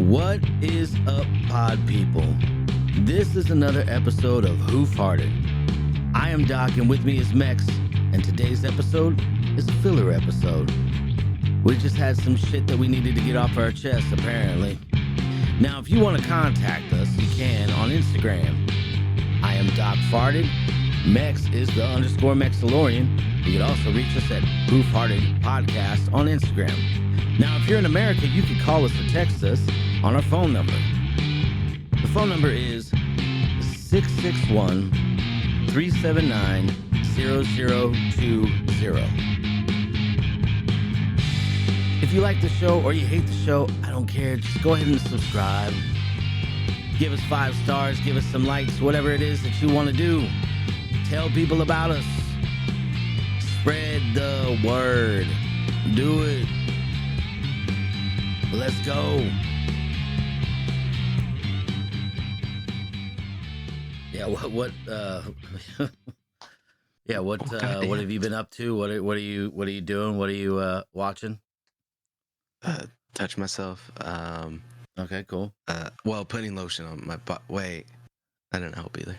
What is up, pod people? This is another episode of Who Farted. I am Doc, and with me is Mex, and today's episode is a filler episode. We just had some shit that we needed to get off our chest, apparently. Now, if you want to contact us, you can on Instagram. I am Doc Farted. Mex is the _ Mexalorian. You can also reach us at Who Farted Podcast on Instagram. Now, if you're in America, you can call us or text us on our phone number. The phone number is 661-379-0020. If you like the show or you hate the show, I don't care. Just go ahead and subscribe. Give us 5 stars. Give us some likes. Whatever it is that you want to do. Tell people about us. Spread the word. Do it. Let's go. Yeah, what yeah, what have you been up to? What are you doing? What are you watching? Touch myself. Okay, cool. Well, putting lotion on my butt. Wait, that didn't help either.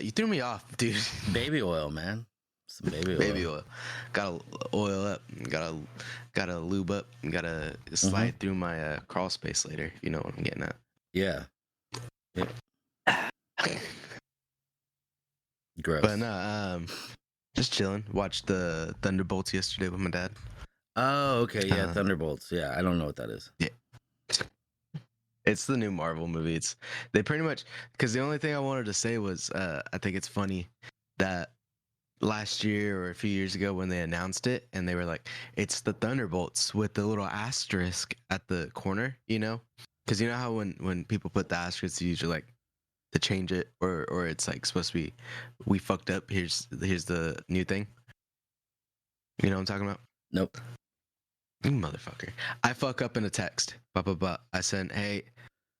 You threw me off, dude. Baby oil, man. Some baby oil. Baby oil. Gotta oil up. Gotta lube up. Gotta slide through my crawl space later. You know what I'm getting at. Yeah. Gross. But no, just chilling. Watched the Thunderbolts yesterday with my dad. Oh, okay. Yeah, Thunderbolts. Yeah, I don't know what that is. Yeah. It's the new Marvel movie. They pretty much, because the only thing I wanted to say was I think it's funny that last year or a few years ago when they announced it and they were like, it's the Thunderbolts with the little asterisk at the corner, you know? Because you know how when people put the asterisk, it's usually like to change it or it's like supposed to be, we fucked up, here's the new thing. You know what I'm talking about? Nope. You motherfucker. I fuck up in a text. Blah, blah, blah. I sent, hey,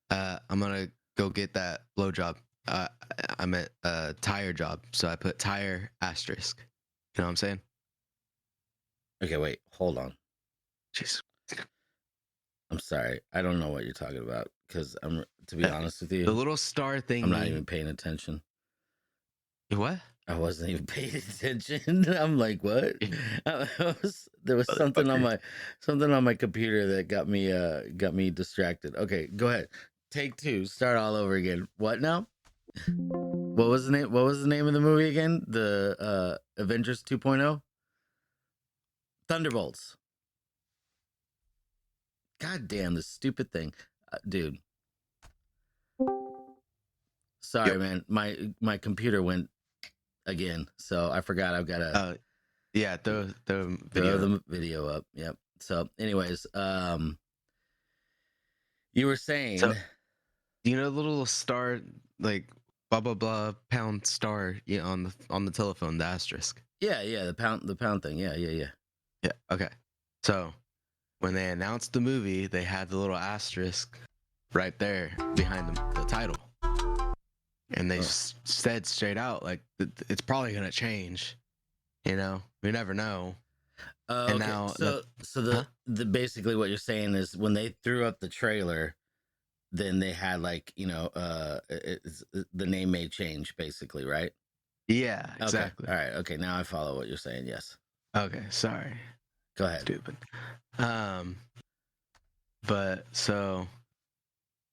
I'm gonna go get that blowjob. I meant tire job. So I put tire asterisk. You know what I'm saying? Okay, wait. Hold on. Jeez. I'm sorry. I don't know what you're talking about because to be honest with you, the little star thing. I'm not even paying attention. What? I wasn't even paying attention. I'm like, what? There was something on my computer that got me distracted. Okay, go ahead. Take 2. Start all over again. What now? What was the name? What was the name of the movie again? The Avengers 2.0? Thunderbolts. God damn, this stupid thing, dude. Sorry, man. My computer went again, so I forgot I've got to throw the video up. Yep. So anyways, you were saying, so, you know, the little star, like blah blah blah pound star, on the telephone, the asterisk. Yeah, the pound thing. Yeah. Okay, so when they announced the movie, they had the little asterisk right there behind the title. And they said straight out, like, it's probably going to change. You know? We never know. And now... So the basically what you're saying is when they threw up the trailer, then they had, like, the name may change, basically, right? Yeah, exactly. Okay. All right. Okay, now I follow what you're saying, yes. Okay, sorry. Go ahead. Stupid. But, so...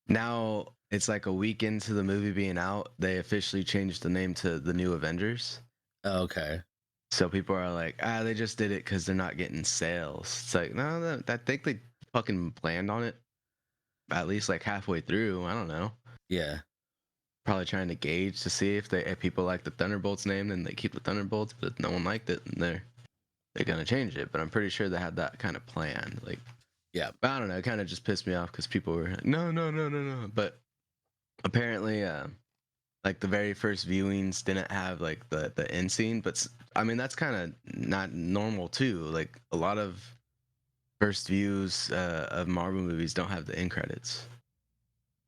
Now... It's like a week into the movie being out, they officially changed the name to The New Avengers. Okay. So people are like, they just did it because they're not getting sales. It's like, no, I think they fucking planned on it at least like halfway through. I don't know. Yeah. Probably trying to gauge to see if people like the Thunderbolts name, then they keep the Thunderbolts, but if no one liked it, and they're going to change it. But I'm pretty sure they had that kind of planned. Like, yeah. But I don't know. It kind of just pissed me off because people were like, no. But apparently, like the very first viewings didn't have like the end scene, but I mean that's kind of not normal too. Like a lot of first views of Marvel movies don't have the end credits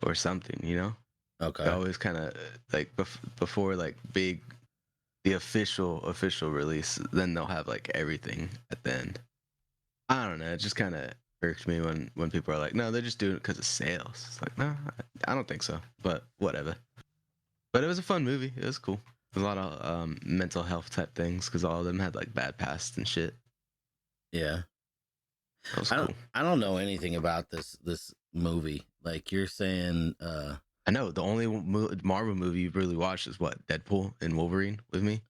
or something, you know? Okay. They always kind of like before like the official release, then they'll have like everything at the end. I don't know. It just kind of irks me when people are like, no, they're just doing it because of sales. It's like, no, I don't think so. But whatever. But it was a fun movie. It was cool. A lot of mental health type things because all of them had like bad pasts and shit. Yeah. That was cool. I don't know anything about this movie. Like you're saying, I know the only Marvel movie you've really watched is what, Deadpool and Wolverine with me.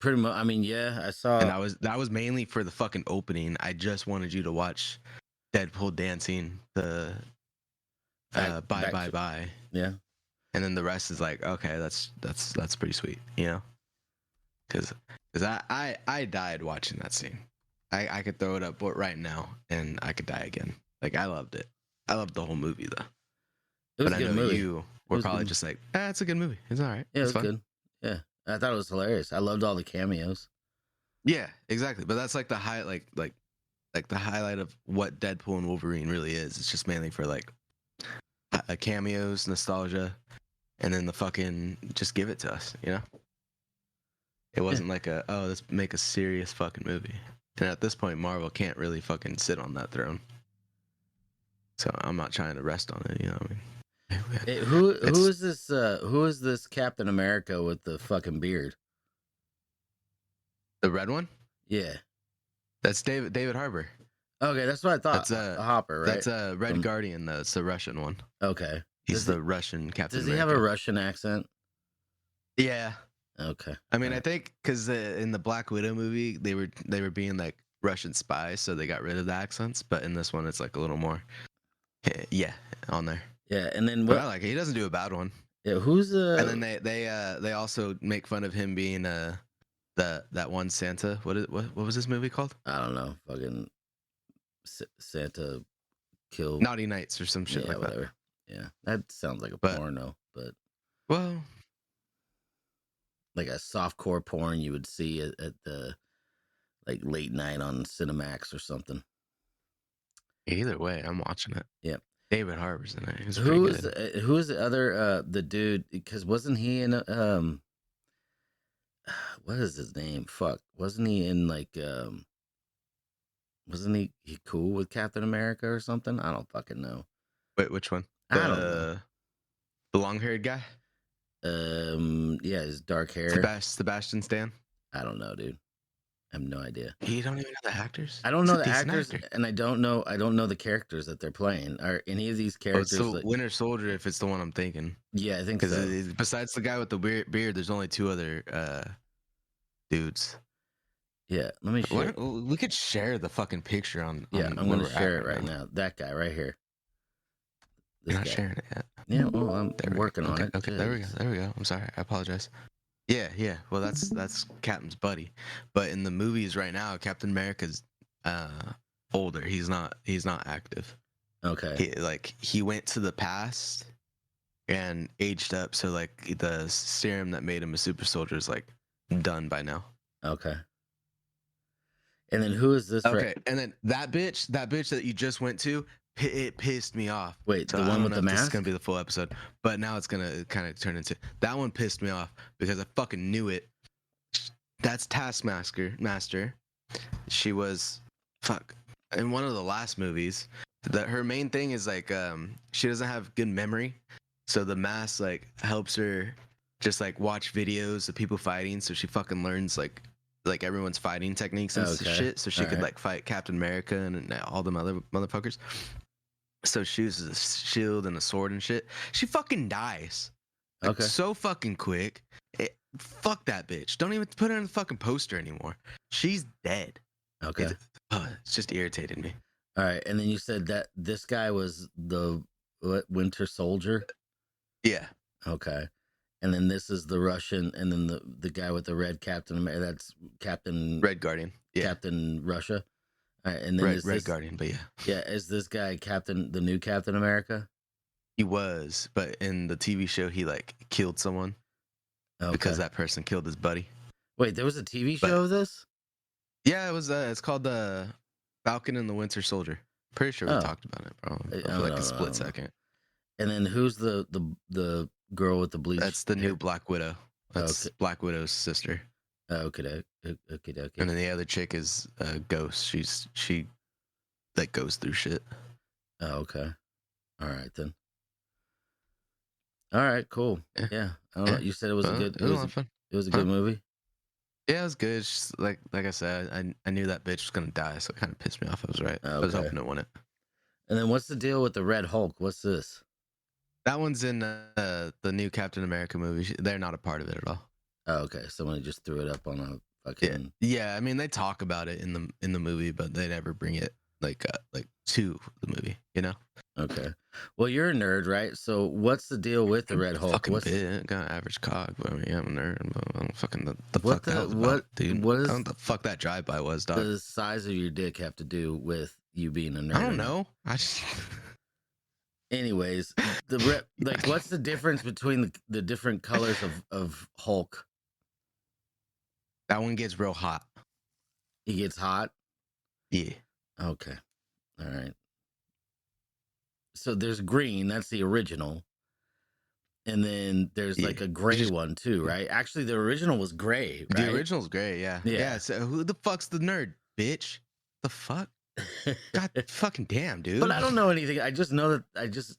pretty much. I mean, yeah, I saw. And that was mainly for the fucking opening. I just wanted you to watch Deadpool dancing the bye. Yeah. And then the rest is like, okay, that's pretty sweet, you know? Because I died watching that scene. I could throw it up right now and I could die again. Like I loved it. I loved the whole movie though. It was But a I good know movie. you were probably just like, it's a good movie. It's all right. Yeah, it was fun. good. Yeah, I thought it was hilarious. I loved all the cameos. Yeah, exactly. But that's like the like the highlight of what Deadpool and Wolverine really is. It's just mainly for like cameos, nostalgia, and then the fucking just give it to us, you know? It wasn't like let's make a serious fucking movie. And at this point, Marvel can't really fucking sit on that throne. So I'm not trying to rest on it, you know what I mean? Who is this? Who is this Captain America with the fucking beard? The red one? Yeah. That's David Harbour. Okay, that's what I thought. That's a Hopper, right? That's a Red Guardian, though. It's the Russian one. Okay. He's the Russian Captain Does he America. have a Russian accent? Yeah. Okay. I mean, I think because in the Black Widow movie, they were being like Russian spies, so they got rid of the accents. But in this one, it's like a little more, on there. Yeah, and then what? But I like it. He doesn't do a bad one. Yeah, who's And then they also make fun of him being that one Santa. What was this movie called? I don't know. Fucking Santa killed Naughty Nights or some shit like whatever. that. Yeah, that sounds like a porno, but well, like a softcore porn you would see at the like late night on Cinemax or something. Either way, I'm watching it. Yeah, David Harbour's in it. Who is the other the dude? Because wasn't he in what is his name? Fuck, wasn't he in like wasn't he cool with Captain America or something? I don't fucking know. Wait, which one? I don't know. The long-haired guy? Yeah, his dark hair. Sebastian Stan? I don't know, dude. I have no idea. You don't even know the actors? I don't know the actors, and I don't know the characters that they're playing. Are any of these characters? Oh, it's Winter Soldier, if it's the one I'm thinking. Yeah, I think so. Because besides the guy with the beard, there's only two other dudes. Yeah, let me share. We could share the fucking picture on. Yeah, I'm gonna share it right now. That guy right here. You're not sharing it yet. Yeah, well, I'm working on it. Okay, there we go. I'm sorry. I apologize. Yeah. Well, that's Captain's buddy, but in the movies right now, Captain America's older. He's not active. Okay. He went to the past and aged up, so like the serum that made him a super soldier is like done by now. Okay. And then who is this? Okay, and then that bitch that you just went to, it pissed me off. Wait, so the one with the mask? This is gonna be the full episode, but now it's gonna kind of turn into that one. Pissed me off because I fucking knew it. That's Taskmaster. She was in one of the last movies. That her main thing is like she doesn't have good memory, so the mask like helps her just like watch videos of people fighting, so she fucking learns like everyone's fighting techniques and shit, so she could like fight Captain America and all them other motherfuckers. So she uses a shield and a sword and shit. She fucking dies. Like, so fucking quick. Fuck that bitch. Don't even put her in the fucking poster anymore. She's dead. Okay. It's just irritated me. All right, and then you said that this guy was the Winter Soldier? Yeah. Okay. And then this is the Russian, and then the guy with the red Captain America, that's Captain... Red Guardian. Yeah. Captain Russia. All right, and then Red Guardian, but yeah. Yeah, is this guy the new Captain America? He was, but in the TV show, he like killed someone because that person killed his buddy. Wait, there was a TV show of this? Yeah, it was. It's called the Falcon and the Winter Soldier. Pretty sure we talked about it, bro. For like a split second. And then who's the girl with the bleach? That's the new Black Widow. That's Black Widow's sister. Okay. And then the other chick is Ghost. She like goes through shit. Oh, okay. All right then. All right, cool. Yeah, Yeah, I don't know. yeah. You said it was a Well, good. it was a lot of fun. It was a Huh? good movie. Yeah, it was good. It's just like I said, I knew that bitch was gonna die, so it kind of pissed me off. I was right. I was Okay. hoping it wouldn't. And then what's the deal with the Red Hulk? What's this? That one's in the new Captain America movie. They're not a part of it at all. Oh, okay. Somebody just threw it up on a Yeah, fucking. yeah. I mean, they talk about it in the movie, but they never bring it like to the movie. You know, Okay. Well, you're a nerd, right? So what's the deal with the Red Hulk? fucking What's bit. Got an average cock, but I mean, I'm a nerd. I don't fucking the what fuck that the was about, dude. what I is don't know what the fuck that drive by was, dog. the size of your dick have to do with you being a nerd? I or don't not? know. I just Anyways, like what's the difference between the different colors of Hulk? that one gets real hot. He gets hot. Yeah. Okay. All right. So there's green, that's the original. And then there's Yeah. like a gray just- one too, right? Actually, the original was gray, right? The original's great, yeah. Yeah. Yeah. So who the fuck's the nerd, bitch? The fuck? God fucking damn, dude. But I don't know anything. I just know that I just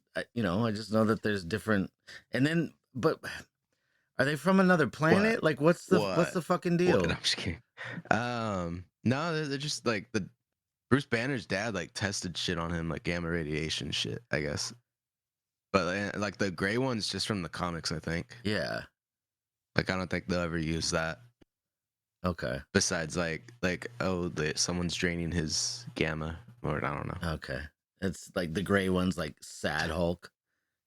know that there's different. And then, but are they from another planet? Like, what's the fucking deal? What? I'm just kidding. No, they're just like the Bruce Banner's dad like tested shit on him, like gamma radiation shit, I guess. But like the gray one's just from the comics, I think. Yeah. Like I don't think they'll ever use that. Okay. Besides, like someone's draining his gamma, or I don't know. Okay. It's like the gray one's like sad Hulk.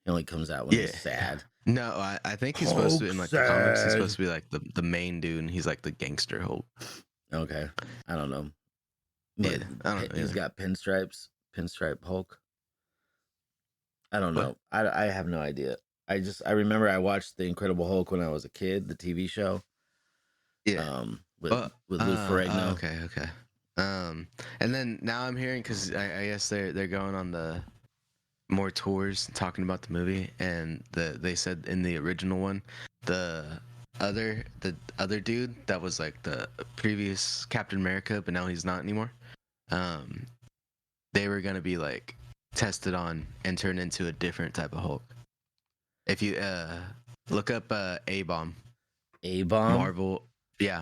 He only comes out when he's sad. No, I think he's supposed to be in like the comics. He's Hulk supposed to be like the main dude, and he's like the gangster Hulk. Okay. I don't know. Yeah, But I don't know he's either. got pinstripe Hulk. I don't What? know. I have no idea. I remember I watched The Incredible Hulk when I was a kid, the TV show. Yeah. With Lou Ferrigno. Okay. And then now I'm hearing because I guess they're going on the more tours talking about the movie, and they said in the original one, the other dude that was like the previous Captain America, but now he's not anymore. They were gonna be like tested on and turned into a different type of Hulk. If you look up A-Bomb. A-Bomb?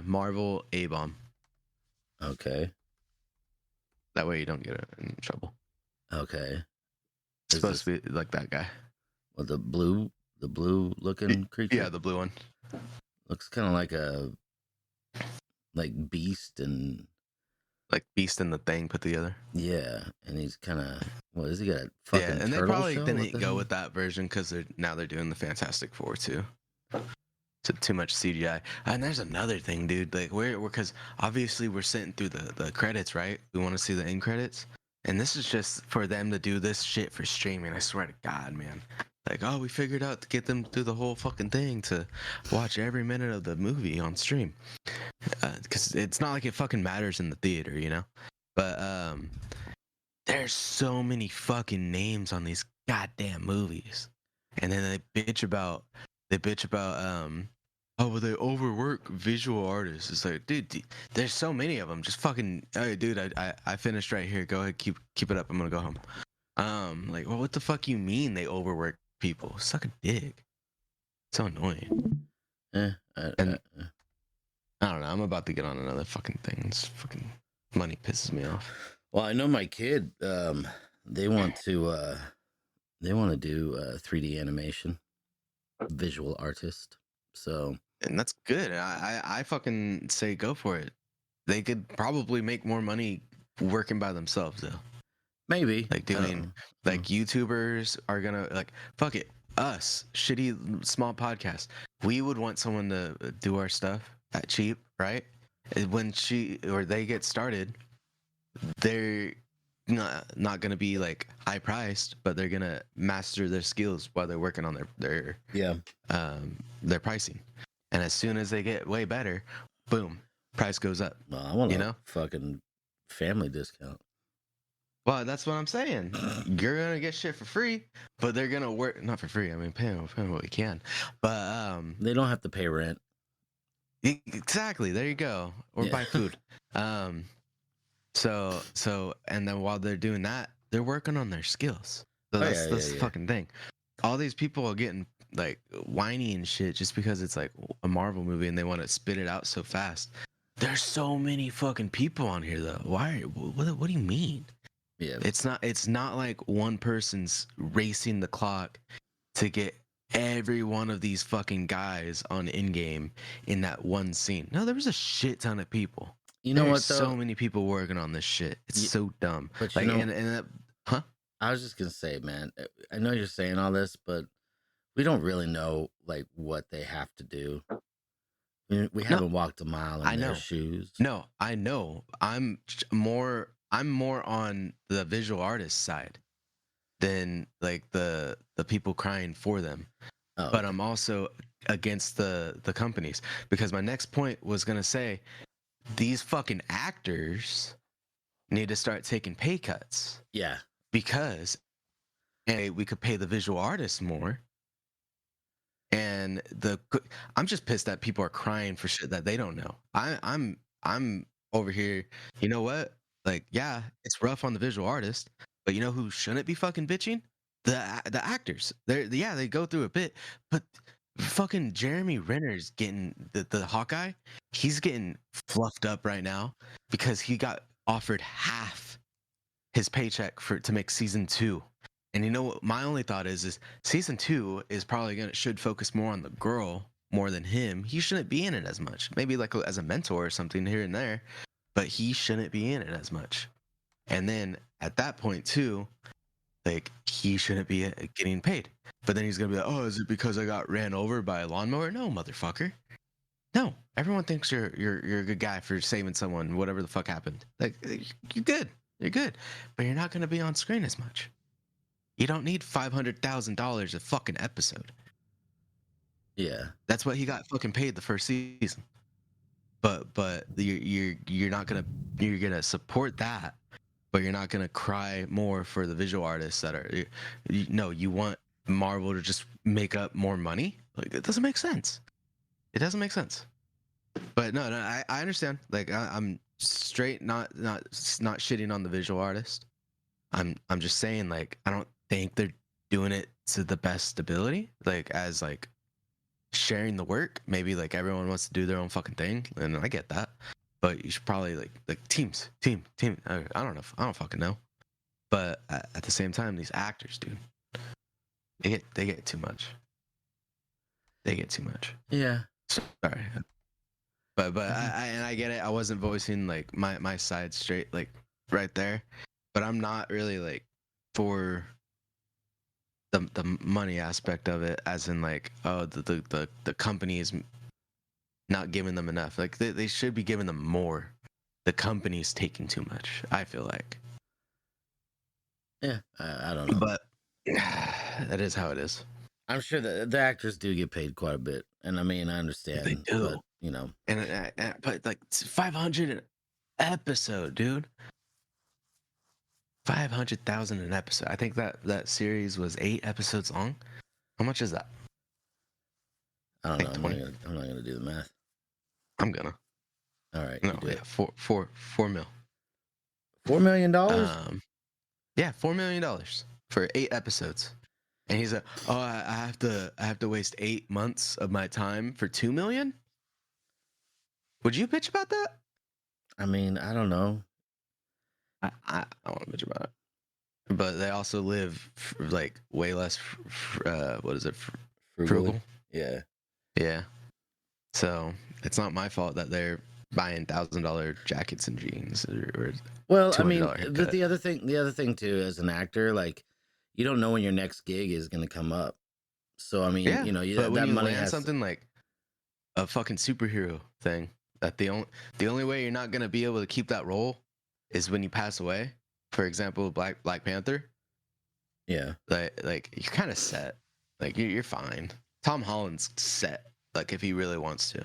Marvel A-Bomb. Okay. That way you don't get in trouble. Okay. It's supposed to be like that guy. Well, the blue looking creature? Yeah, the blue one. Looks kind of like a Beast and Like Beast and the Thing put together. yeah, and he's kind of what is he got a fucking Yeah, and they turtle probably shell? didn't What the go hell? with that version because they're doing the Fantastic Four too. Too much CGI. And there's another thing, dude. Like we're because obviously we're sitting through the credits, right? We want to see the end credits, and this is just for them to do this shit for streaming. I swear to God, man. Like, oh, we figured out to get them through the whole fucking thing to watch every minute of the movie on stream, because it's not like it fucking matters in the theater, you know. But there's so many fucking names on these goddamn movies, and then they bitch about oh, well, they overwork visual artists. It's like, dude, there's so many of them. Just fucking, hey, dude, I finished right here. Go ahead, keep it up. I'm gonna go home. Like, well, what the fuck you mean they overwork people? Suck a dick. It's so annoying. I don't know. I'm about to get on another fucking thing. This fucking money pisses me off. well, I know my kid. They want to do 3D animation, visual artist. So And that's good. I fucking say go for it. They could probably make more money working by themselves though. maybe Like doing like YouTubers are gonna like fuck it. Us shitty small podcast. We would want someone to do our stuff at cheap, right? When they get started, they're not gonna be like high priced, but they're gonna master their skills while they're working on their pricing. And as soon as they get way better, boom, price goes up. Well, I want you know? fucking family discount. Well, that's what I'm saying. You're gonna get shit for free, but they're gonna work not for free. I mean, pay them what we can. But They don't have to pay rent. exactly. There you go. Or Yeah. buy food. And then while they're doing that, they're working on their skills. So Oh that's yeah, that's yeah, the yeah. fucking thing. All these people are getting like whiny and shit just because it's like a Marvel movie and they want to spit it out so fast. There's so many fucking people on here though. Why? What do you mean? Yeah. It's not like one person's racing the clock to get every one of these fucking guys on in-game in that one scene. No, there was a shit ton of people. You know There's what though? so many people working on this shit. It's Y- so dumb. But you Like know, and that, huh? I was just gonna say, man. I know you're saying all this, but we don't really know like what they have to do. We No, haven't walked a mile I in their know. shoes. No, I know. I'm more on the visual artist side than like the people crying for them. Oh, But okay. I'm also against the companies because my next point was gonna say these fucking actors need to start taking pay cuts Yeah. because we could pay the visual artists more. And I'm just pissed that people are crying for shit that they don't know. I'm over here. You know what? Like, yeah, it's rough on the visual artist, but you know who shouldn't be fucking bitching? The actors. They go through a bit, but fucking Jeremy Renner's getting the Hawkeye. He's getting fluffed up right now because he got offered half his paycheck to make season 2. And you know what? My only thought is season 2 is probably should focus more on the girl more than him. He shouldn't be in it as much. Maybe like as a mentor or something here and there, but he shouldn't be in it as much. And then at that point too, like he shouldn't be getting paid. But then he's gonna be like, oh, is it because I got ran over by a lawnmower? No, motherfucker. No, everyone thinks you're a good guy for saving someone, whatever the fuck happened. Like you're good, but you're not gonna be on screen as much. You don't need $500,000 a fucking episode. Yeah. That's what he got fucking paid the first season. But you're not gonna you're gonna support that, but you're not gonna cry more for the visual artists that are. No, you want Marvel to just make up more money? Like it doesn't make sense. It doesn't make sense. But no, I understand. Like I'm straight not shitting on the visual artist. I'm just saying like I don't think they're doing it to the best ability. Like as like sharing the work. Maybe like everyone wants to do their own fucking thing, and I get that. But you should probably like team. I don't know. I don't fucking know. But at the same time, these actors, dude, they get too much. They get too much. Yeah. Sorry. But I get it. I wasn't voicing like my side straight like right there, but I'm not really like for the money aspect of it, as in like the company is not giving them enough. Like they should be giving them more. The company's taking too much. I feel like. Yeah. I don't know. But that is how it is. I'm sure that the actors do get paid quite a bit, and I mean I understand. They do. But, you know. And but like 500 an episode, dude. 500,000 an episode. I think that series was 8 episodes long. How much is that? I don't Like know. 20? I'm not gonna do the math. I'm gonna. All right. No, You do yeah, it. 4 mil. $4 million? Yeah, $4 million for 8 episodes. And he's like, oh, I have to waste 8 months of my time for 2 million. Would you bitch about that? I mean, I don't know. I don't want to bitch about it. But they also live like way less. What is it? Frugal. Yeah. Yeah. So it's not my fault that they're buying $1,000 jackets and jeans or Well, I mean, $200 haircut. the other thing too, as an actor, like you don't know when your next gig is gonna come up. So I mean, Yeah, you know, but when that you money land has something like a fucking superhero thing, that the only way you're not gonna be able to keep that role is when you pass away. For example, Black Panther. Yeah. Like you're kind of set. Like you're fine. Tom Holland's set. Like if he really wants to,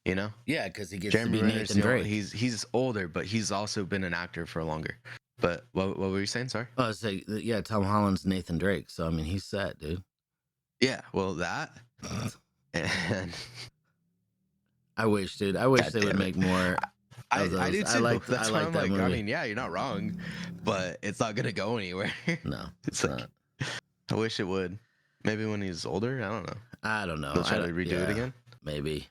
you know. Yeah, because he gets Jeremy to be Renner's Nathan Drake. he's older, but he's also been an actor for longer. But what were you saying? Sorry. Oh, say yeah, Tom Holland's Nathan Drake. So I mean, he's set, dude. Yeah. Well, that. And I wish, dude. I wish God they would damn it. make more. of I those. do I too. like That's why I'm that like, I movie. mean, yeah, you're not wrong, but it's not gonna go anywhere. No, It's it's like not. I wish it would. Maybe when he's older, I don't know. I don't know. They'll I try don't, to redo it yeah, again. maybe,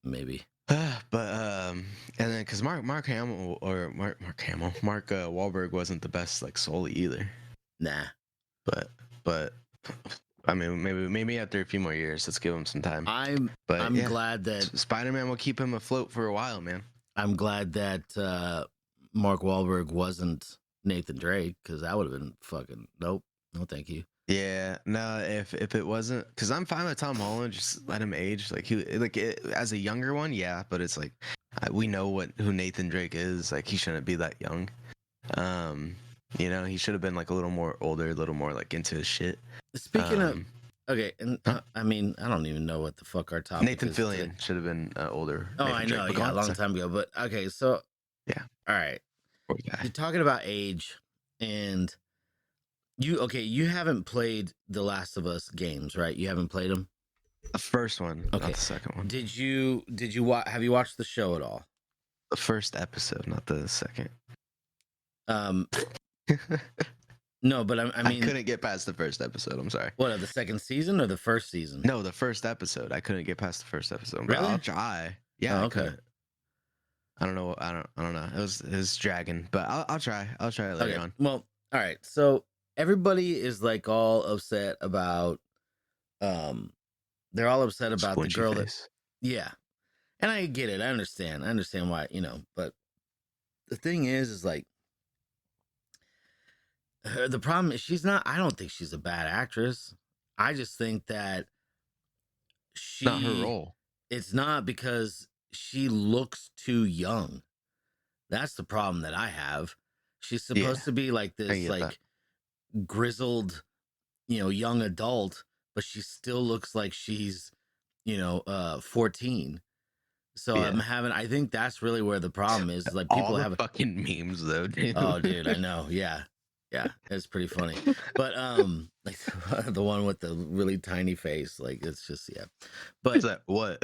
maybe. But and then because Mark Hamill or Mark Wahlberg wasn't the best like Sully either. Nah. But I mean, maybe after a few more years, let's give him some time. I'm But yeah, glad that Spider-Man will keep him afloat for a while, man. Mark Wahlberg wasn't Nathan Drake, because that would have been fucking nope. No, thank you. Yeah, no, if it wasn't, because I'm fine with Tom Holland, just let him age. Like as a younger one, yeah, but it's like we know who Nathan Drake is. Like he shouldn't be that young. He should have been like a little more older, a little more like into his shit. Speaking of, okay, and Huh? I mean, I don't even know what the fuck our topic Nathan is Fillion today. should have been older. Oh, Nathan I Drake, know, but go yeah, a on, long sorry. time ago. But okay, so Yeah, all right, poor guy. you're talking about age, and you haven't played the Last of Us games, right? You haven't played them. The first one, Okay. not the second one. Did you have you watched the show at all? The first episode, not the second. No, but I mean, I couldn't get past the first episode. I'm sorry. what, the second season or the first season? No, the first episode. I couldn't get past the first episode. But Really? I'll try. Yeah. Oh, I okay. couldn't. I don't know. I don't know. It was dragging, but I'll try. I'll try it later on. Well, all right. So everybody is like all upset about, they're all upset about the Squinchy girl face. yeah, and I get it. I understand why, but the thing is like, the problem is I don't think she's a bad actress. I just think that Not her role. It's not, because she looks too young. That's the problem that I have. She's supposed to be like this, like grizzled, young adult, but she still looks like she's, 14. So I think that's really where the problem is. Like people have fucking memes though, dude. Oh, dude, I know. Yeah. It's pretty funny. But like the one with the really tiny face, like it's just But is that what?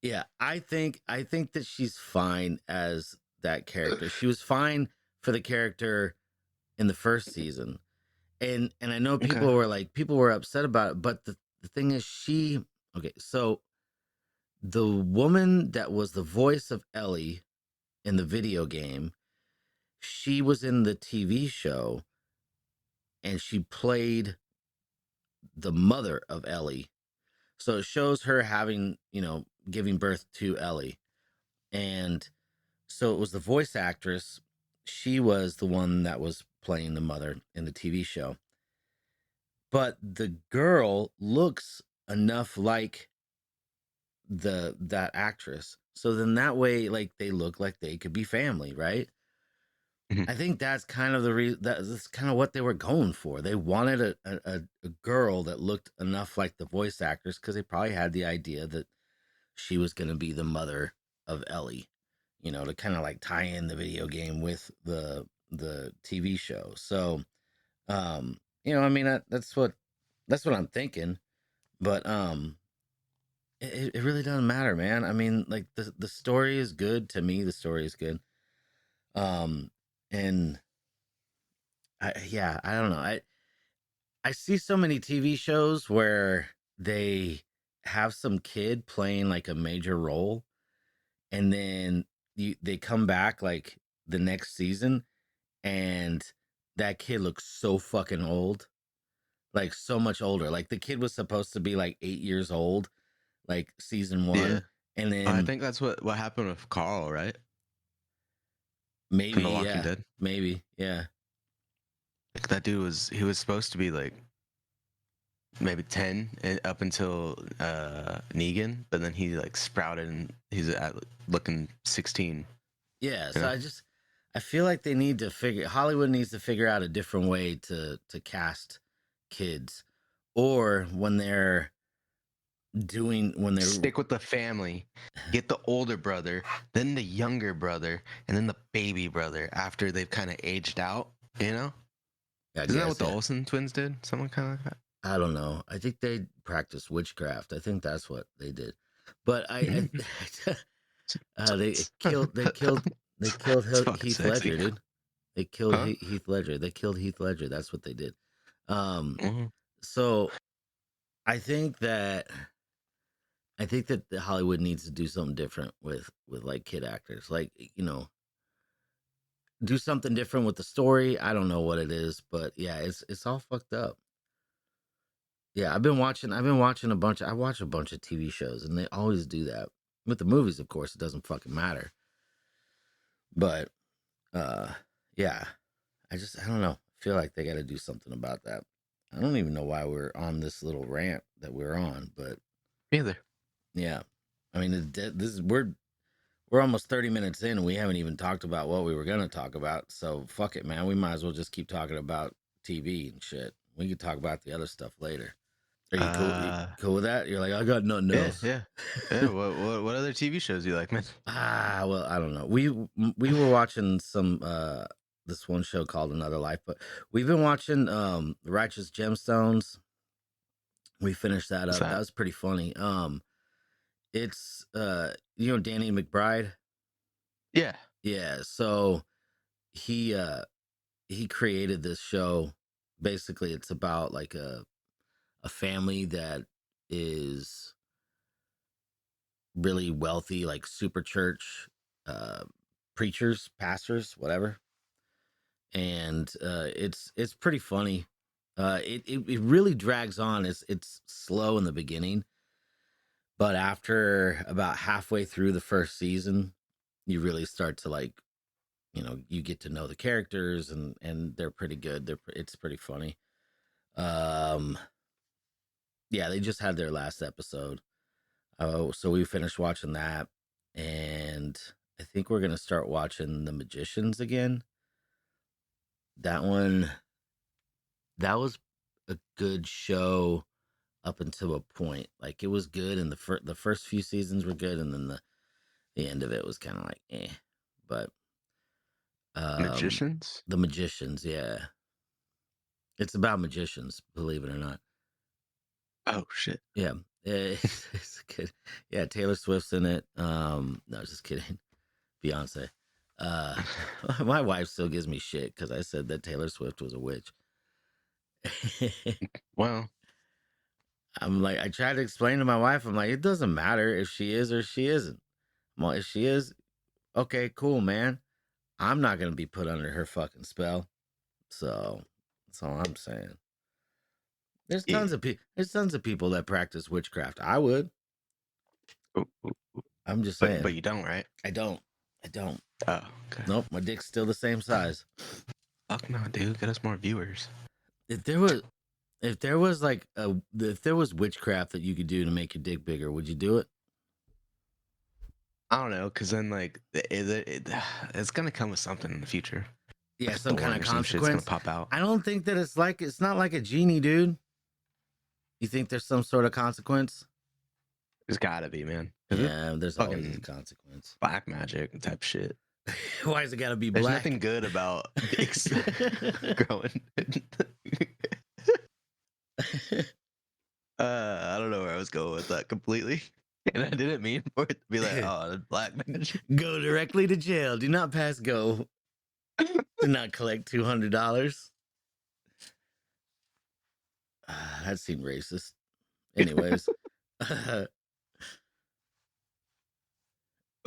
Yeah, I think that she's fine as that character. She was fine for the character in the first season. And I know people were upset about it, but the thing is so the woman that was the voice of Ellie in the video game, she was in the TV show and she played the mother of Ellie. So it shows her having, giving birth to Ellie. And so it was the voice actress. She was the one that was playing the mother in the TV show. But the girl looks enough like that actress. So then that way, like, they look like they could be family, right? I think that's kind of the reason. That's kind of what they were going for. They wanted a girl that looked enough like the voice actress, because they probably had the idea that she was going to be the mother of Ellie, to kind of like tie in the video game with the TV show. So, I mean, that's what I'm thinking. But it really doesn't matter, man. I mean, like the story is good to me. The story is good. And I don't know. I see so many TV shows where they have some kid playing like a major role, and then they come back like the next season, and that kid looks so fucking old, like so much older. Like the kid was supposed to be like 8 years old, like season 1, and then I think that's what happened with Carl, right? Maybe, from The Walking Dead. Maybe, yeah. Like that dude was supposed to be like maybe 10 up until Negan, but then he like sprouted and he's looking 16. Yeah, so I feel like Hollywood needs to figure out a different way to cast kids, or when they're stick with the family, get the older brother, then the younger brother, and then the baby brother after they've kind of aged out, Isn't that what the Olsen twins did? Something kind of like that? I don't know. I think they practiced witchcraft. I think that's what they did. But I They killed It's fucking Heath sexy. Ledger, dude. They killed Huh? Heath Ledger. They killed Heath Ledger. That's what they did. Um, Mhm. so I think that the Hollywood needs to do something different with like kid actors. Like, do something different with the story. I don't know what it is, but yeah, it's all fucked up. Yeah, I've been watching I watch a bunch of TV shows and they always do that. With the movies, of course, it doesn't fucking matter. But uh yeah, I don't know. I feel like they got to do something about that. I don't even know why we're on this little rant that we're on, but Me either. yeah. I mean, this is we're almost 30 minutes in and we haven't even talked about what we were going to talk about. So fuck it, man. We might as well just keep talking about TV and shit. We can talk about the other stuff later. Are you cool? You Uh, cool with that? You're like, I got nothing yeah, else. yeah, yeah. What other TV shows do you like, man? Well, I don't know. We were watching some this one show called Another Life, but we've been watching Righteous Gemstones. We finished that What's up. That that? was pretty funny. It's Danny McBride. Yeah. Yeah, so he he created this show. Basically, it's about like a family that is really wealthy, like super church uh preachers, pastors, whatever. And it's pretty funny. It really drags on. It's slow in the beginning, but after about halfway through the first season, you really start to like, you get to know the characters and they're pretty good. It's pretty funny. Um yeah, they just had their last episode. Oh, so we finished watching that, and I think we're gonna start watching The Magicians again. That one, that was a good show up until a point. Like it was good, and the first few seasons were good, and then the end of it was kind of like eh. But um, Magicians? The Magicians, yeah, it's about magicians, believe it or not. Oh shit. Yeah, it's good. Yeah, Taylor Swift's in it. No, just kidding. Beyonce. Uh, my wife still gives me shit because I said that Taylor Swift was a witch. Well, I'm like, I tried to explain to my wife. I'm like, it doesn't matter if she is or she isn't. Well, if she is, okay, cool, man. I'm not gonna be put under her fucking spell. So that's all I'm saying. yeah. There's tons of people that practice witchcraft. I would. Ooh, ooh. I'm just But saying. you don't, right? I don't. I don't. Oh, okay. Nope. My dick's still the same size. Fuck no, dude. Get us more viewers. If there was If there was like if there was witchcraft that you could do to make your dick bigger, would you do it? I don't know, cause then like it's gonna come with something in the future. Yeah, Like some kind thorn of or some shit's gonna consequence. pop out. I don't think that it's not like a genie, dude. You think there's some sort of consequence? There's gotta be, man. 'Cause it's Yeah, there's always a fucking consequence. black magic type shit. Why is it gotta be There's black? nothing good about dicks growing. I don't know where I was going with that completely. And I didn't mean for it to be like, oh, the black magic. Go directly to jail. Do not pass go. Do not collect $200. That seemed racist. Anyways.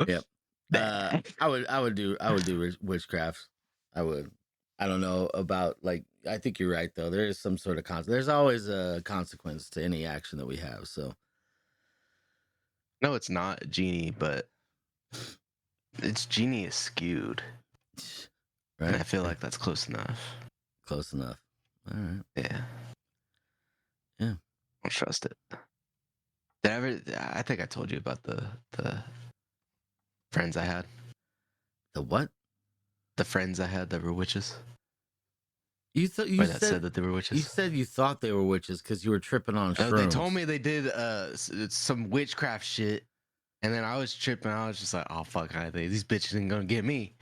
Yep. I would do witchcraft. I would. I don't know about like. I think you're right though. There is some sort of There's always a consequence to any action that we have. So No, it's not a genie, but its genie is skewed. right. And I feel like that's close enough. Close enough. All right. Yeah. Yeah. I don't trust it. Did I ever? I think I told you about the friends I had. The what? The friends I had that were witches. You thought Or that said that they were witches. you said you thought they were witches because you were tripping on shrooms. They told me they did some witchcraft shit, and then I was tripping. I was just like, "Oh fuck, these bitches ain't gonna get me."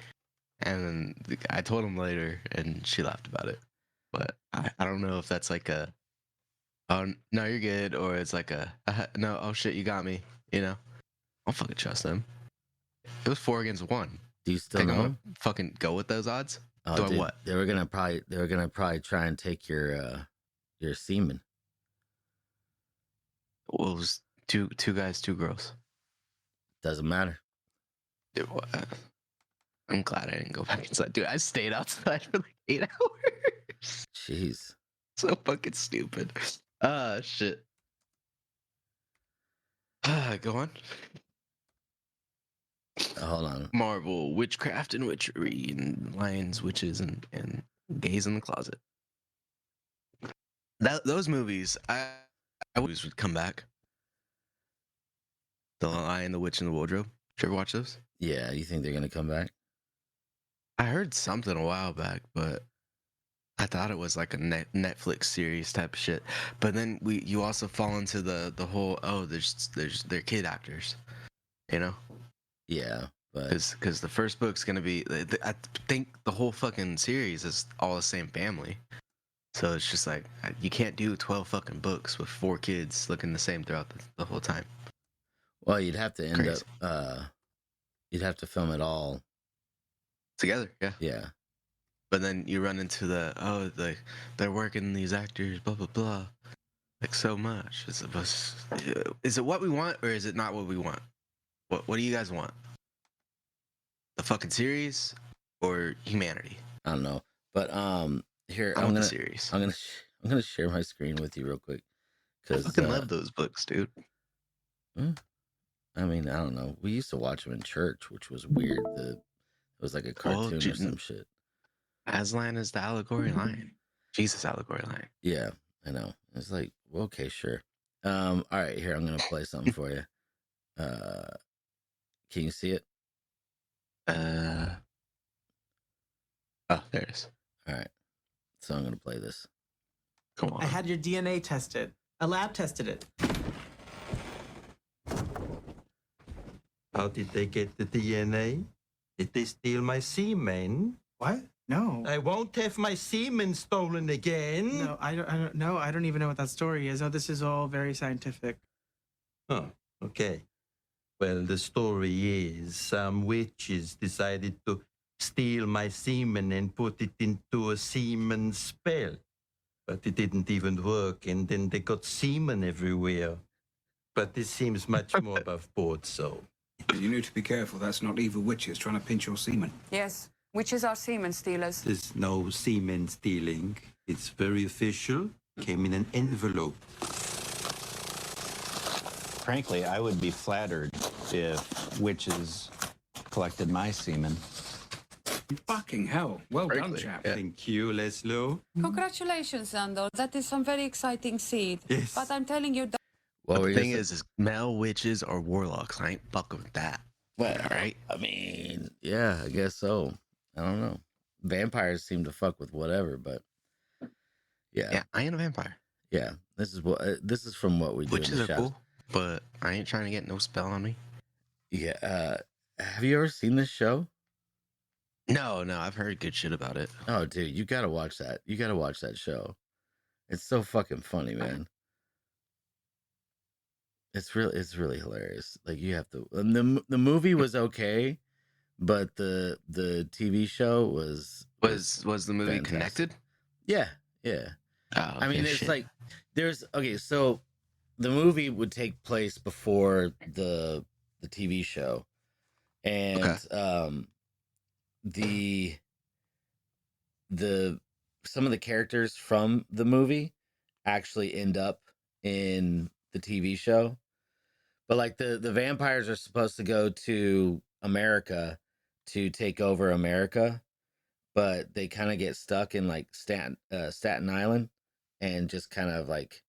And then I told them later, and she laughed about it. But I don't know if that's like a, oh no, you're good, or it's like a no, oh shit, you got me. You know, I don't fucking trust them. It was 4-1. Do you still Think I'm know? gonna fucking go with those odds? Oh, Do I dude, what? they were gonna probably try and take your semen. Well, it was two guys, 2 girls. Doesn't matter. I'm glad I didn't go back inside. Dude, I stayed outside for like 8 hours. Jeez. So fucking stupid. Shit. Go on. Hold on. Marvel, witchcraft and witchery, and lions, witches, and gays in the closet. Those movies, I always would come back. The Lion, the Witch, and the Wardrobe. Did you ever watch those? Yeah, you think they're gonna come back? I heard something a while back, but I thought it was like a Netflix series type of shit. But then you also fall into the whole they're kid actors, you know? Yeah, but Because the first book's gonna be I think the whole fucking series is all the same family. So it's just like you can't do 12 fucking books with 4 kids looking the same throughout the whole time. well, you'd have to end Crazy. up you'd have to film it all. Together, yeah. Yeah. But then you run into they're working these actors, blah blah blah, like so much. Is it what we want or is it not what we want? What do you guys want? The fucking series or humanity? I don't know. But here I I'm want the gonna series. I'm gonna share my screen with you real quick I because fucking love those books, dude. I mean, I don't know. We used to watch them in church, which was weird. It was like a cartoon or some shit. Aslan is the allegory lion. Jesus allegory lion. Yeah, I know. It's like, well, okay, sure. All right, here I'm gonna play something for you. Can you see it? Oh, there it is. All right. So I'm gonna play this. Come on. I had your DNA tested. A lab tested it. How did they get the DNA? Did they steal my semen? What? No. I won't have my semen stolen again. No, I don't know. I don't even know what that story is. No, this is all very scientific. Oh, okay. Well, the story is some witches decided to steal my semen and put it into a semen spell. But it didn't even work, and then they got semen everywhere. But this seems much more above board, so. You need to be careful. That's not evil witches trying to pinch your semen. Yes, witches are semen stealers. There's no semen stealing. It's very official. Came in an envelope. Frankly, I would be flattered if witches collected my semen. Fucking hell. Well done, Frankly, chap. yeah. Thank you, Leslo. Congratulations, Andor. That is some very exciting seed. Yes. But I'm telling you, What were The you thing saying? is male witches or warlocks. I ain't fucking with that. Well, All right. I mean, yeah, I guess so. I don't know. Vampires seem to fuck with whatever, but Yeah, I ain't a vampire. yeah. This is from what we do. Witches in the are shops. cool, but I ain't trying to get no spell on me. Yeah. Have you ever seen this show? No, I've heard good shit about it. Oh, dude, you gotta watch that. You gotta watch that show. It's so fucking funny, man. It's really hilarious. Like you have to. And the movie was okay, but the TV show was Was the movie fantastic. connected? yeah. Oh, I mean, okay, it's shit. like there's okay. So the movie would take place before the TV show, and the some of the characters from the movie actually end up in the TV show. But like the vampires are supposed to go to America to take over America, but they kind of get stuck in like Staten Island and just kind of like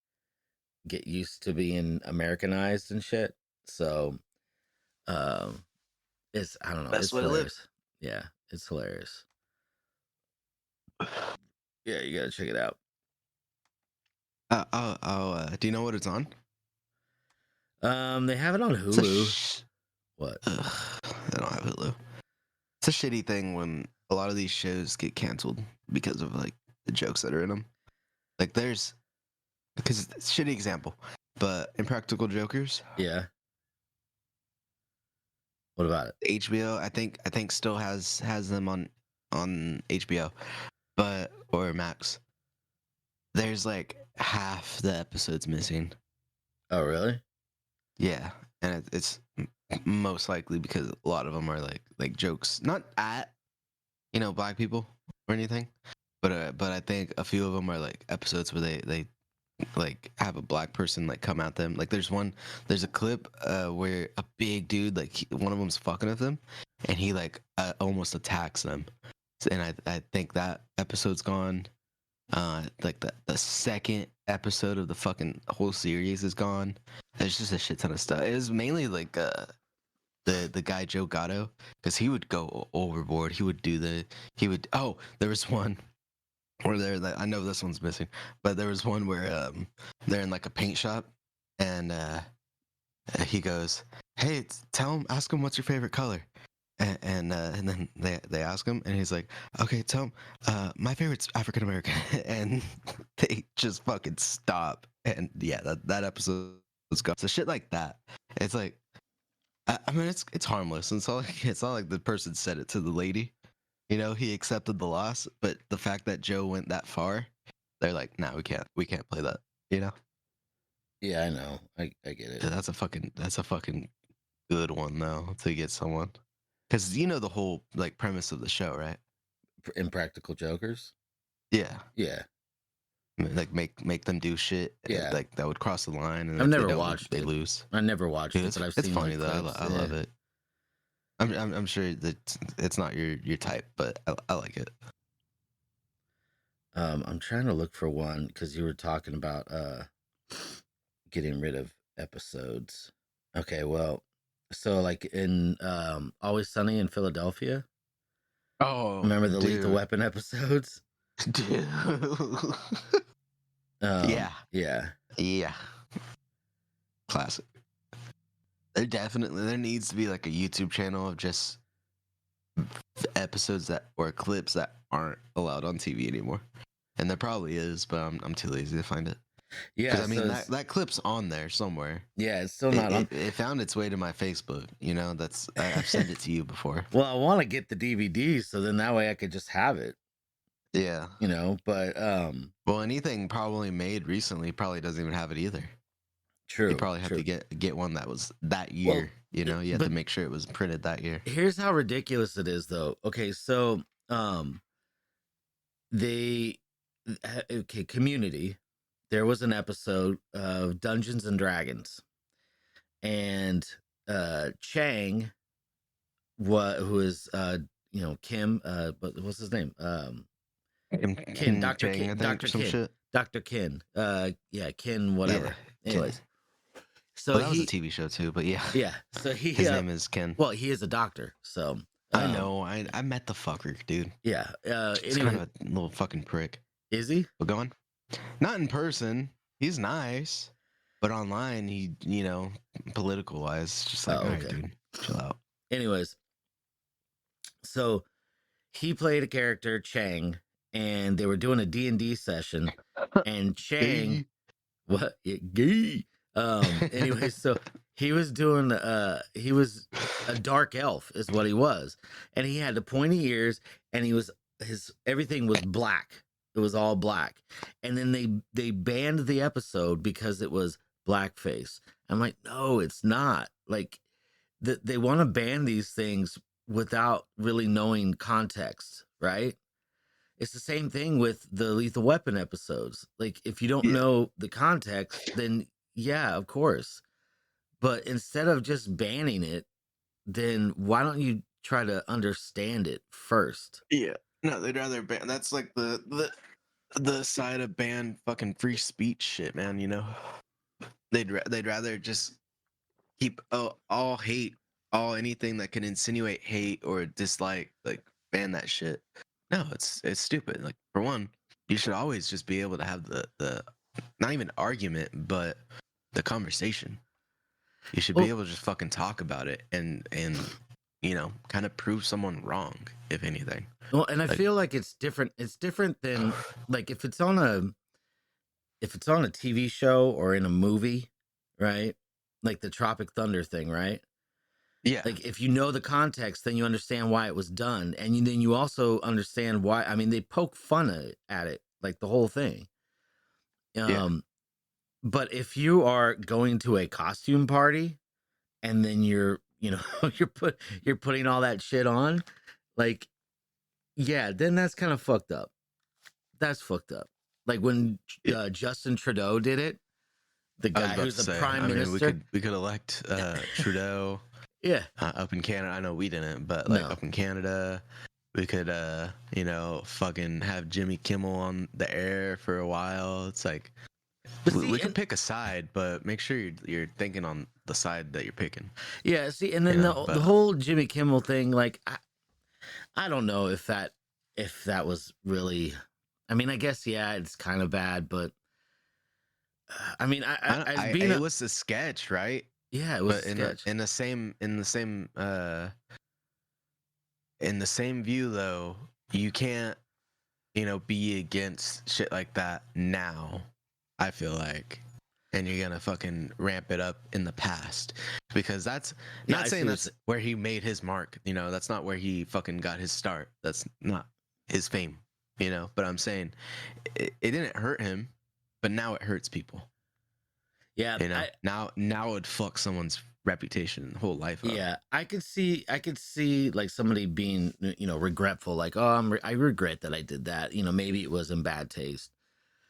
get used to being Americanized and shit. So it's I don't know, Best it's way to live. hilarious. Yeah, it's hilarious. Yeah, you gotta check it out. Do you know what it's on? They have it on It's a Hulu. What? I don't have Hulu. It's a shitty thing when a lot of these shows get canceled because of like the jokes that are in them. Like because it's a shitty example, but Impractical Jokers, Yeah. What about it? HBO, I think still has them on HBO, but or Max. There's like half the episodes missing. Oh, really? Yeah, and it's most likely because a lot of them are like jokes, not at black people or anything, but I think a few of them are like episodes where they like have a black person like come at them. Like there's a clip where a big dude one of them's fucking with them, and he like almost attacks them, and I think that episode's gone. Like the second episode of the fucking whole series is gone. There's just a shit ton of stuff. It was mainly like the guy Joe Gatto, because he would go overboard. There was one where I know this one's missing, but there was one where they're in like a paint shop, and he goes, "Hey, ask him what's your favorite color." And then they ask him, and he's like, "Okay, tell him my favorite's African American," and they just fucking stop. And yeah, that episode was gone. So shit like that. It's like, I mean, it's harmless. And it's not like the person said it to the lady. He accepted the loss, but the fact that Joe went that far, they're like, "No, we can't play that." Yeah, I know. I get it. That's a fucking good one though to get someone. Because the whole like premise of the show, right? Impractical Jokers. Yeah, Yeah, like make them do shit. Yeah. Like that would cross the line, and I've if they never don't, watched they it. lose. I never watched Dude, it, but I've it's seen funny like, though. clips. I love it. I'm sure that it's not your type, but I like it. I'm trying to look for one because you were talking about getting rid of episodes. Okay, well, so like in Always Sunny in Philadelphia. Oh, Remember the dude. Lethal Weapon episodes? Dude. Yeah. Yeah. Classic. There needs to be like a YouTube channel of just episodes or clips that aren't allowed on TV anymore. And there probably is, but I'm too lazy to find it. Yeah. I mean, so that clip's on there somewhere. yeah, it's still not on. It found its way to my Facebook. I've sent it to you before. Well, I want to get the DVDs so then that way I could just have it, Yeah. but Well, anything probably made recently probably doesn't even have it either. true. You probably have true. to get one that was that year. You have but- to make sure it was printed that year. Here's how ridiculous it is, though. Okay, so Community. There was an episode of Dungeons and Dragons, and Chang, who is Kim, what's his name? Ken, Dr. Chang, Ken, I think, Dr. some Ken, shit. Dr. Ken, Ken, whatever. Yeah, Anyways, so Well, that was a TV show too, but yeah. yeah, so he His name is Ken. well, he is a doctor, so I know. I met the fucker, dude. yeah. He's Anyway, kind of a little fucking prick. is he? But go on. Not in person. He's nice, but online, he political wise, just like, Oh, all right, okay. dude, chill out. Anyways, so he played a character Chang, and they were doing a D&D session, and Chang, what? Yeah, gay. Anyway, so he was doing he was a dark elf is what he was, and he had the pointy ears, and his everything was black. It was all black, and then they banned the episode because it was blackface. I'm like, no, it's not. Like, they want to ban these things without really knowing context, right? It's the same thing with the Lethal Weapon episodes. Like, if you don't know the context, then yeah, of course. But instead of just banning it, then why don't you try to understand it first? Yeah. No, they'd rather ban. That's like the side of ban fucking free speech shit, man. They'd rather just keep all hate, all anything that can insinuate hate or dislike, like ban that shit. No, it's stupid. Like, for one, you should always just be able to have the not even argument, but the conversation. You should be able to just fucking talk about it and kind of prove someone wrong, if anything. Well, and I feel like it's different. It's different than like if it's on a TV show or in a movie, right? Like the Tropic Thunder thing, right? Yeah. Like if you know the context, then you understand why it was done, and then you also understand why. I mean, they poke fun at it, like the whole thing. Yeah. But if you are going to a costume party and then you're you're putting all that shit on, like, yeah, then that's kind of fucked up. That's fucked up. Like when Justin Trudeau did it, the I was guy about who's to the say, prime I mean, minister. we could elect Trudeau Yeah, up in Canada. I know we didn't, but like No. up in Canada, we could fucking have Jimmy Kimmel on the air for a while. It's like But we see, can and- pick a side, but make sure you're thinking on the side that you're picking. yeah. See, and then You know, the but- whole Jimmy Kimmel thing, like, I don't know if that was really. I mean, I guess yeah, it's kind of bad, but I mean, it was a sketch, right? yeah, it was But a sketch. in the same view though, you can't be against shit like that now. I feel like, and you're gonna fucking ramp it up in the past because that's Yeah, not I saying see what that's where he made his mark. That's not where he fucking got his start. That's not his fame. But I'm saying it didn't hurt him, but now it hurts people. Yeah, Now it would fuck someone's reputation, whole life up. yeah, I could see like somebody being regretful, like, oh, I regret that I did that. Maybe it was in bad taste.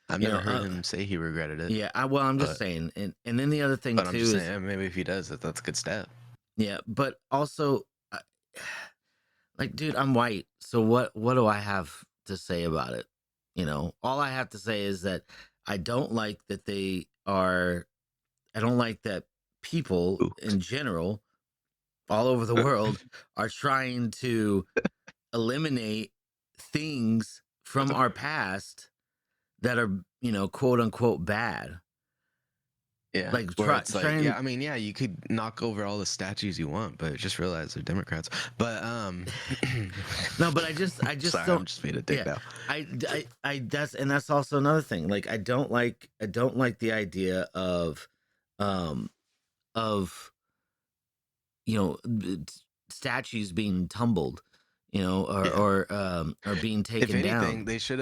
I've never heard him say he regretted it. Yeah, I'm just but- saying, and then the other thing But too I'm just is saying, maybe if he does, that's a good step. yeah, but also, like, dude, I'm white, so what do I have to say about it? All I have to say is that I don't like that I don't like that people in general, all over the world, are trying to eliminate things from our past that are, quote unquote bad. Yeah, Like, where it's like, trying- yeah, I mean, yeah, you could knock over all the statues you want, but just realize they're Democrats. But No, but I just sorry, don't. I'm just being a dick Yeah. now. That's also another thing. Like, I don't like the idea of statues being tumbled, or being taken If anything, down. they should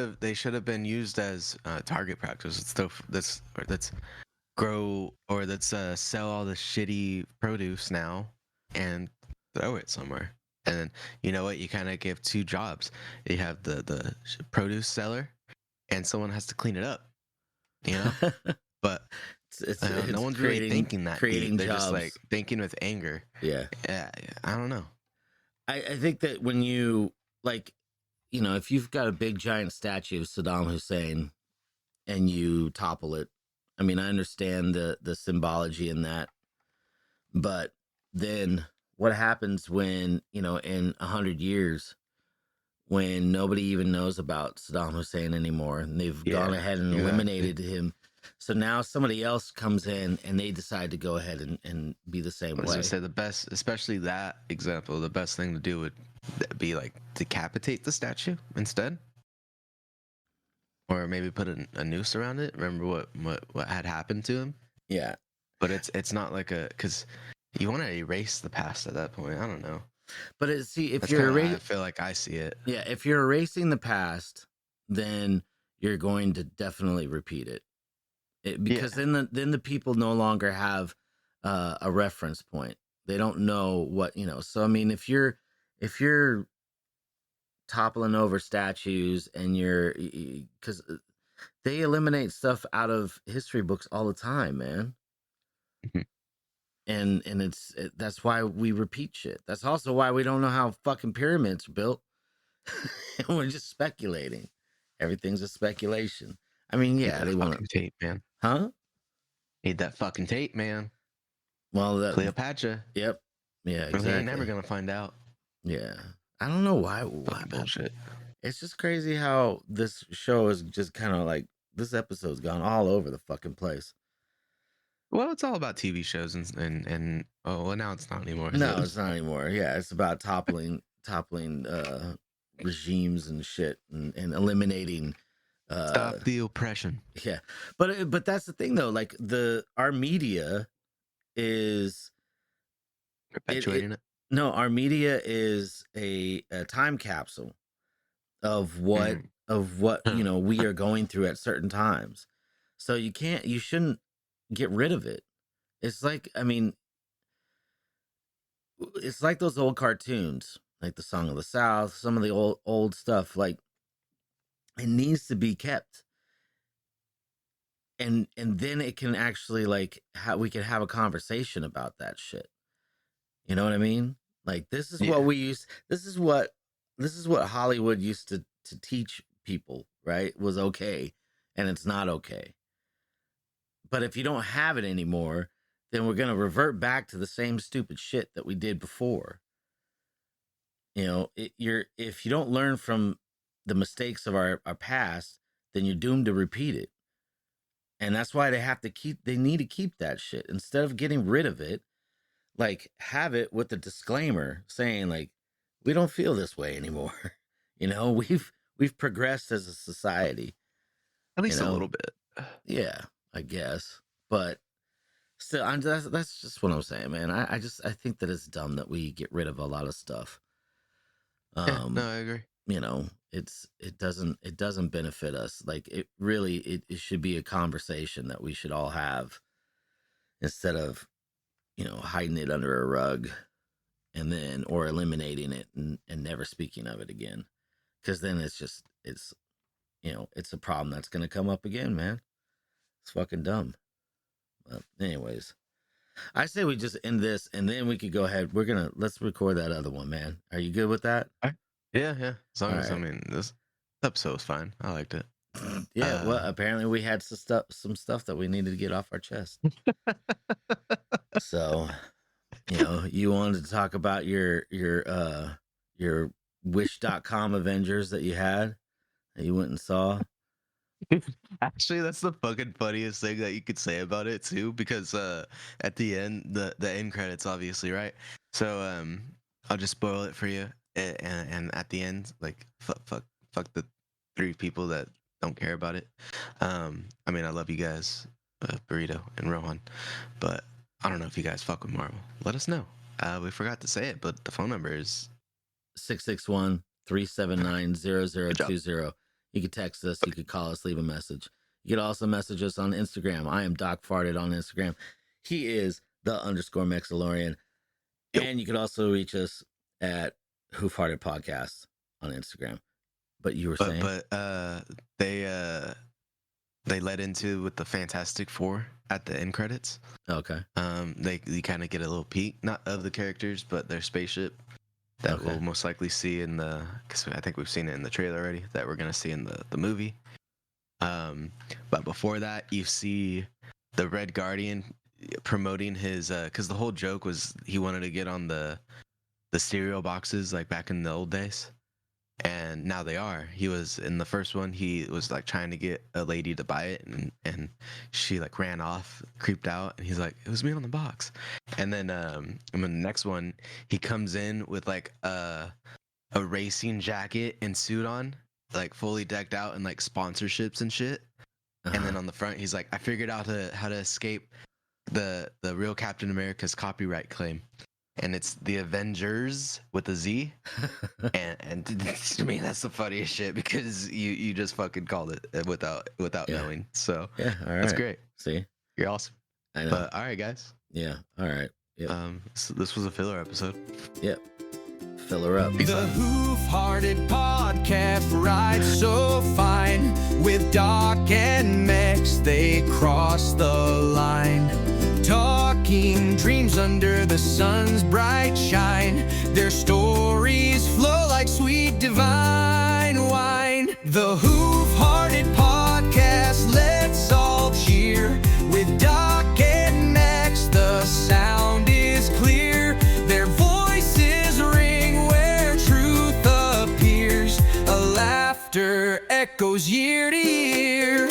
have been used as target practice. It's stuff that's grow or that's sell all the shitty produce now and throw it somewhere. And then you know what? You kind of give two jobs. You have the produce seller, and someone has to clean it up. But it's no one's really thinking that deep. creating They're jobs. just like thinking with anger. Yeah. Yeah, I don't know. I think that when you if you've got a big giant statue of Saddam Hussein and you topple it, I mean, I understand the symbology in that, but then what happens when in 100 years when nobody even knows about Saddam Hussein anymore and they've gone ahead and exactly. eliminated him? So now somebody else comes in and they decide to go ahead and be the same As way. I said, the best, especially that example, the best thing to do would be like decapitate the statue instead, or maybe put a noose around it. Remember what had happened to him? Yeah. But it's not like because you want to erase the past at that point. I don't know. But if That's you're kinda how I erasing, feel like I see it. yeah, if you're erasing the past, then you're going to definitely repeat it. Because then the people no longer have a reference point. They don't know what So I mean, if you're toppling over statues and because they eliminate stuff out of history books all the time, man. Mhm. And that's why we repeat shit. That's also why we don't know how fucking pyramids are built. And we're just speculating. Everything's a speculation. I mean, Need yeah, that they want fucking tape, man. huh? Need that fucking tape, man. Well, Cleopatra. yep, yeah, Really exactly. ain't never gonna find out. Yeah, I don't know why. Fucking bullshit. It's just crazy how this show is just kind of like this episode's gone all over the fucking place. Well, it's all about TV shows and oh, well, now it's not anymore. No, it's not anymore. Yeah, it's about toppling regimes and shit and eliminating. Stop the oppression. Yeah, but that's the thing though. Like our media is Perpetuating it. No, our media is a time capsule of what we are going through at certain times. So you shouldn't get rid of it. It's like, I mean, it's like those old cartoons, like the Song of the South, some of the old stuff. Like, it needs to be kept, and then it can actually, like, we can have a conversation about that shit. You know what I mean? Like, this is what we used. This is what Hollywood used to teach people, right? Was okay, and it's not okay. But if you don't have it anymore, then we're going to revert back to the same stupid shit that we did before. You know, if you don't learn from the mistakes of our past, then you're doomed to repeat it. And that's why they need to keep that shit. Instead of getting rid of it, like, have it with a disclaimer saying, like, we don't feel this way anymore. You know, we've progressed as a society. At least a little bit. Yeah, I guess. But still, that's just what I'm saying, man. I think that it's dumb that we get rid of a lot of stuff. No, I agree. You know, it doesn't benefit us. Like, it should be a conversation that we should all have, instead of, you know, hiding it under a rug or eliminating it and never speaking of it again. Because then it's you know, it's a problem that's going to come up again, man. It's fucking dumb. But anyways, I say we just end this, and then we could go ahead. Let's record that other one, man. Are you good with that? Yeah. As long as, right. I mean, this episode was fine. I liked it. Yeah, well, apparently we had some stuff that we needed to get off our chest. So, you know, you wanted to talk about your Wish.com Avengers that you had, that you went and saw. Actually, that's the fucking funniest thing that you could say about it too, because at the end, the end credits, obviously, right? So I'll just spoil it for you, and at the end, like, fuck the 3 people that don't care about it. I mean, I love you guys, Burrito and Rohan, but I don't know if you guys fuck with Marvel. Let us know. We forgot to say it, but the phone number is 661-379-0020. You could text us, you could call us, leave a message. You could also message us on Instagram. I am Doc Farted on Instagram. He is _Mexalorian. Yep. And you could also reach us at Who Farted Podcast on Instagram. But you were saying, but they led into with the Fantastic Four at the end credits. okay. You kind of get a little peek, not of the characters, but their spaceship that Okay. we'll most likely see because I think we've seen it in the trailer already, that we're going to see in the movie. But before that, you see the Red Guardian promoting his, because the whole joke was he wanted to get on the cereal boxes, like back in the old days. And now they are. He was in the first one. He was like trying to get a lady to buy it, and she like ran off, creeped out, and he's like, "It was me on the box." And then in the next one, he comes in with like a racing jacket and suit on, like fully decked out, and like sponsorships and shit. And then on the front, he's like, "I figured out how to escape the real Captain America's copyright claim." And it's the Avengers with a Z, and to me that's the funniest shit, because you just fucking called it without knowing. So Yeah, all right. that's great. See? You're awesome. I know. But all right, guys. Yeah, all right. Yep. So this was a filler episode. Yep. Fill her up. The Hoof-Hearted Podcast rides so fine. With Doc and Mex, they cross the line. Talking dreams under the sun's bright shine. Their stories flow like sweet divine wine. The Hoof-Hearted Podcast, let's all cheer. With Doc and Mex, the sound is clear. Their voices ring where truth appears. A laughter echoes year to year.